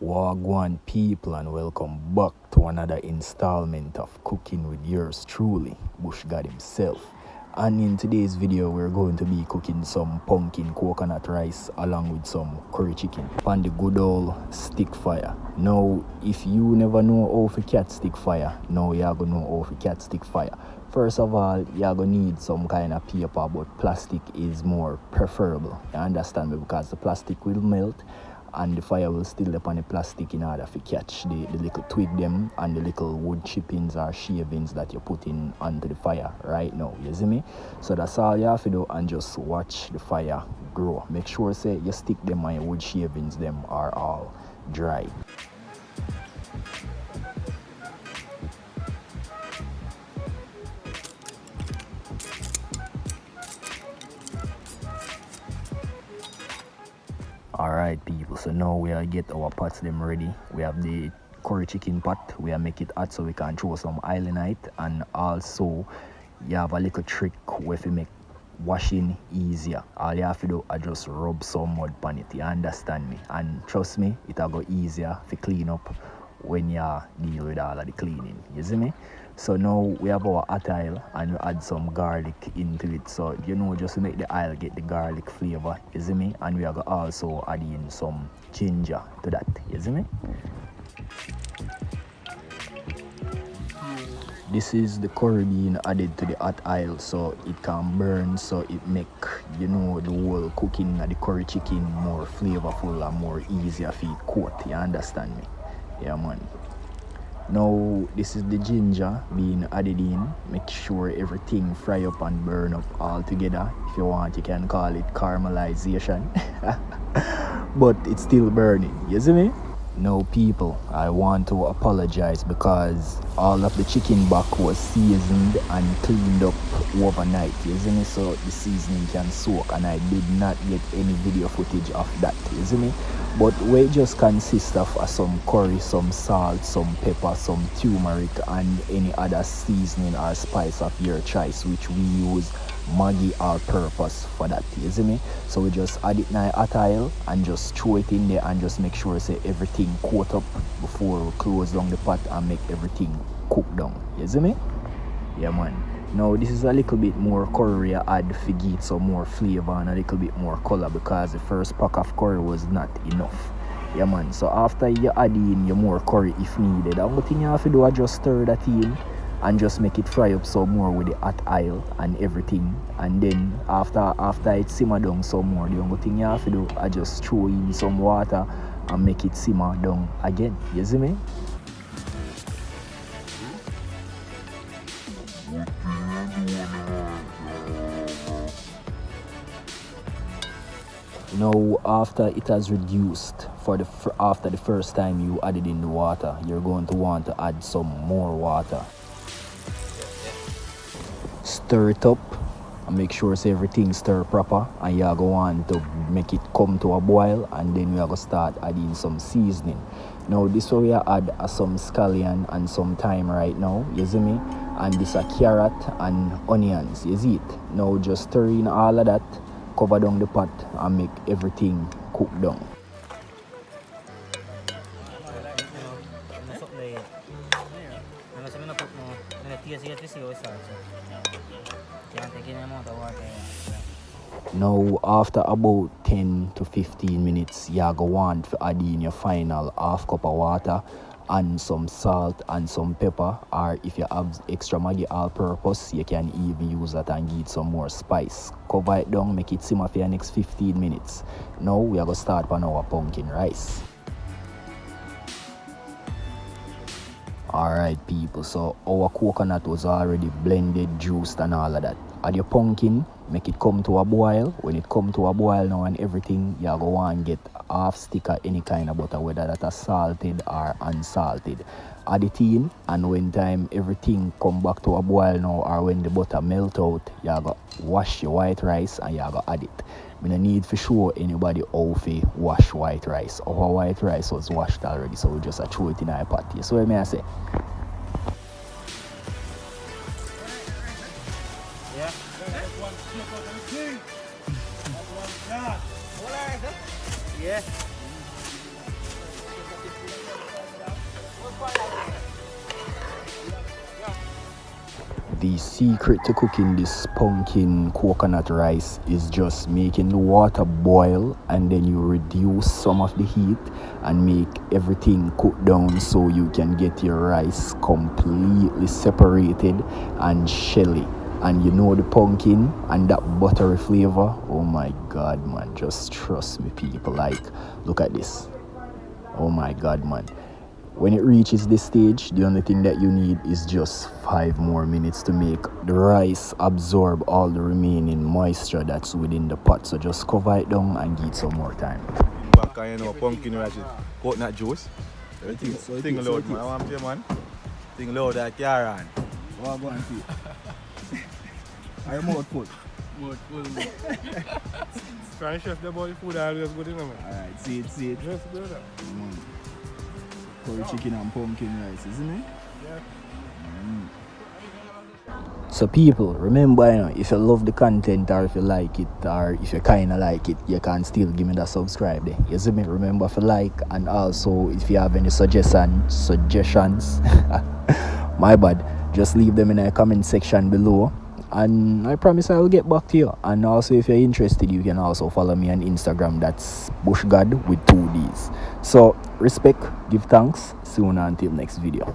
Wagwan people, and welcome back to another installment of Cooking with yours truly, BUSHGODD himself. And in today's video we're going to be cooking some pumpkin coconut rice along with some curry chicken on the good old stick fire. Now if you never know how to catch stick fire, now you're gonna know how to catch stick fire. First of all, you're gonna need some kind of paper, but plastic is more preferable. You understand me? Because the plastic will melt and the fire will still upon the plastic in order to catch the little twig them and the little wood chippings or shavings that you're putting onto the fire right now. You see me? So that's all you have to do, and just watch the fire grow. Make sure say you stick them and your wood shavings them are all dry. Alright people, so now we are get our pots them ready. We have the curry chicken pot. We are make it hot so we can throw some oil in it, and also you have a little trick where you make washing easier. All you have to do is just rub some mud on it. You understand me? And trust me, it'll go easier to clean up when you deal with all of the cleaning. You see me? So now we have our hot oil and we add some garlic into it. So just to make the oil get the garlic flavor. You see me? And we are also add in some ginger to that. You see me? This is the curry being added to the hot oil so it can burn, so it make the whole cooking of the curry chicken more flavorful and more easier for it coat. You understand me? Yeah man. Now this is the ginger being added in. Make sure everything fry up and burn up all together. If you want, you can call it caramelization. But it's still burning. You see me? Now people, I want to apologize because all of the chicken back was seasoned and cleaned up overnight. You see me? So the seasoning can soak, and I did not get any video footage of that. You see me? But it just consists of some curry, some salt, some pepper, some turmeric, and any other seasoning or spice of your choice, which we use Maggi all-purpose for that. You see me? So we just add it in a hot oil and just throw it in there and just make sure say everything coat up before we close down the pot and make everything cook down. You see me? Yeah man. Now this is a little bit more curry I add to give it some more flavor and a little bit more color, because the first pack of curry was not enough. Yeah man. So after you add in your more curry if needed, the only thing you have to do is just stir that in and just make it fry up some more with the hot oil and everything. And then after it simmer down some more, the only thing you have to do is just throw in some water and make it simmer down again. You see me? Now after it has reduced after the first time you added in the water, you're going to want to add some more water. Stir it up and make sure say everything stir proper, and you're going to make it come to a boil, and then we are going to start adding some seasoning. Now this way we add some scallion and some thyme right now, you see me? And this a carrot and onions, you see it? Now just stir in all of that, cover down the pot and make everything cook down. Now after about 10 to 15 minutes, you're going to want to add in your final half cup of water and some salt and some pepper, or if you have extra Maggi all-purpose, you can even use that and give it some more spice. Cover it down, make it simmer for the next 15 minutes. Now we are going to start on our pumpkin rice. Alright people, so our coconut was already blended, juiced and all of that. Add your pumpkin, make it come to a boil. When it come to a boil now and everything, you're going to get half stick of any kind of butter, whether that is salted or unsalted. Add it in, and when time everything come back to a boil now, or when the butter melt out, you're going to wash your white rice and you're going to add it. We don't need to show anybody how to wash white rice. Our white rice was washed already, so we just throw it in our pot. So what may I say? Yeah. Yeah. The secret to cooking this pumpkin coconut rice is just making the water boil, and then you reduce some of the heat and make everything cook down so you can get your rice completely separated and shelly. And you know the pumpkin and that buttery flavor, oh my god, man, just trust me, people. Like, look at this. Oh my god, man. When it reaches this stage, the only thing that you need is just 5 more minutes to make the rice absorb all the remaining moisture that's within the pot. So just cover it down and give it some more time. Back and you know, pumpkin rice with coconut juice. Everything loud, man. I want to man. Thing loud that carry on. What I go and see? Are you mouth full? Mouth full. Try and chef the body food always good enough, man. Alright, see it. Just do that. Curry chicken and pumpkin rice, isn't it? Yeah. So people, remember, you know, if you love the content or if you like it or if you kinda like it, you can still give me that subscribe there. You see me? Remember to like, and also if you have any suggestions, my bad, just leave them in the comment section below. And I promise I will get back to you. And also if you're interested, you can also follow me on Instagram. That's BUSHGODD with 2 Ds. So respect, give thanks. See you until next video.